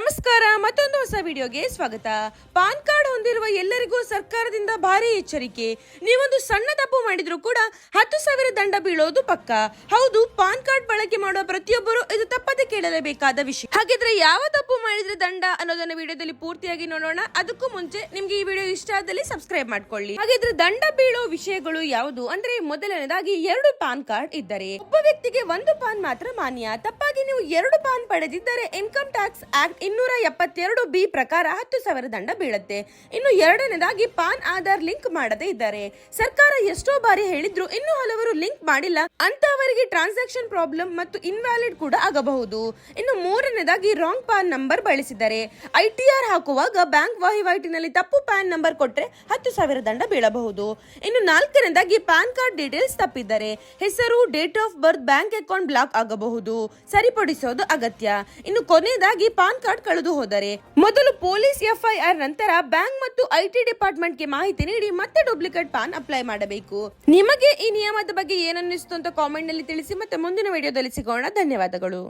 ನಮಸ್ಕಾರ, ಮತ್ತೊಂದು ಹೊಸ ವಿಡಿಯೋಗೆ ಸ್ವಾಗತ. ಪಾನ್ ಕಾರ್ಡ್ ಹೊಂದಿರುವ ಎಲ್ಲರಿಗೂ ಸರ್ಕಾರದಿಂದ ಭಾರಿ ಎಚ್ಚರಿಕೆ. ನೀವೊಂದು ಸಣ್ಣ ತಪ್ಪು ಮಾಡಿದ್ರು ಕೂಡ 10,000 ದಂಡ ಬೀಳೋದು ಪಕ್ಕ. ಹೌದು, ಪಾನ್ ಕಾರ್ಡ್ ಬಳಕೆ ಮಾಡುವ ಪ್ರತಿಯೊಬ್ಬರು ಇದು ತಪ್ಪದೆ ಕೇಳಲೇಬೇಕಾದ ವಿಷಯ. ಹಾಗಿದ್ರೆ ಯಾವ ತಪ್ಪು ಮಾಡಿದ್ರೆ ದಂಡ ಅನ್ನೋದನ್ನ ವಿಡಿಯೋದಲ್ಲಿ ಪೂರ್ತಿಯಾಗಿ ನೋಡೋಣ. ಅದಕ್ಕೂ ಮುಂಚೆ ನಿಮ್ಗೆ ಈ ವಿಡಿಯೋ ಇಷ್ಟ ಆದಲ್ಲಿ ಸಬ್ಸ್ಕ್ರೈಬ್ ಮಾಡ್ಕೊಳ್ಳಿ. ಹಾಗಿದ್ರೆ ದಂಡ ಬೀಳೋ ವಿಷಯಗಳು ಯಾವುದು ಅಂದ್ರೆ, ಮೊದಲನೇದಾಗಿ 2 ಪಾನ್ ಕಾರ್ಡ್ ಇದ್ದರೆ ಒಬ್ಬ ವ್ಯಕ್ತಿಗೆ 1 ಪಾನ್ ಮಾತ್ರ ಮಾನ್ಯ. ತಪ್ಪಾಗಿ ನೀವು 2 ಪಾನ್ ಪಡೆದಿದ್ದರೆ ಇನ್ಕಮ್ ಟ್ಯಾಕ್ಸ್ ಆಕ್ಟ್ 272B ಪ್ರಕಾರ 10,000 ದಂಡ ಬೀಳುತ್ತೆ. ಇನ್ನು ಎರಡನೇದಾಗಿ ಪಾನ್ ಆಧಾರ್ ಲಿಂಕ್ ಮಾಡದೇ ಇದ್ದಾರೆ. ಸರ್ಕಾರ ಎಷ್ಟೋ ಬಾರಿ ಹೇಳಿದ್ರು ಇನ್ನೂ ಹಲವರು ಲಿಂಕ್ ಮಾಡಿಲ್ಲ ಅಂತವರಿಗೆ ಟ್ರಾನ್ಸಾಕ್ಷನ್ ಪ್ರಾಬ್ಲಮ್ ಮತ್ತು ಇನ್ವ್ಯಾಲಿಡ್ ಕೂಡ ಆಗಬಹುದು. ಇನ್ನು ಮೂರನೇದಾಗಿ ರಾಂಗ್ ಪಾನ್ ನಂಬರ್ ಬಳಸಿದ್ದಾರೆ. ITR ಹಾಕುವಾಗ ಬ್ಯಾಂಕ್ ವಹಿವಾಟಿನಲ್ಲಿ ತಪ್ಪು ಪ್ಯಾನ್ ನಂಬರ್ ಕೊಟ್ರೆ 10,000 ದಂಡ ಬೀಳಬಹುದು. ಇನ್ನು ನಾಲ್ಕನೇದಾಗಿ ಪಾನ್ ಕಾರ್ಡ್ ಡೀಟೇಲ್ಸ್ ತಪ್ಪಿದ್ದಾರೆ. ಹೆಸರು, date of birth, bank account block ಆಗಬಹುದು. ಸರಿಪಡಿಸೋದು ಅಗತ್ಯ. ಇನ್ನು ಕೊನೆಯದಾಗಿ ಪಾನ್ ಕಾರ್ಡ್ ಕಳೆದು ಹೋದರೆ ಮೊದಲು ಪೊಲೀಸ್ FIR ನಂತರ ಬ್ಯಾಂಕ್ ಮತ್ತು IT ಡಿಪಾರ್ಟ್ಮೆಂಟ್ಗೆ ಮಾಹಿತಿ ನೀಡಿ ಮತ್ತೆ ಡೂಪ್ಲಿಕೇಟ್ ಪಾನ್ ಅಪ್ಲೈ ಮಾಡಬೇಕು. ನಿಮಗೆ ಈ ನಿಯಮದ ಬಗ್ಗೆ ಏನನ್ನಿಸ್ತು ಅಂತ ಕಾಮೆಂಟ್ ನಲ್ಲಿ ತಿಳಿಸಿ. ಮತ್ತೆ ಮುಂದಿನ ವಿಡಿಯೋದಲ್ಲಿ ಸಿಗೋಣ. ಧನ್ಯವಾದಗಳು.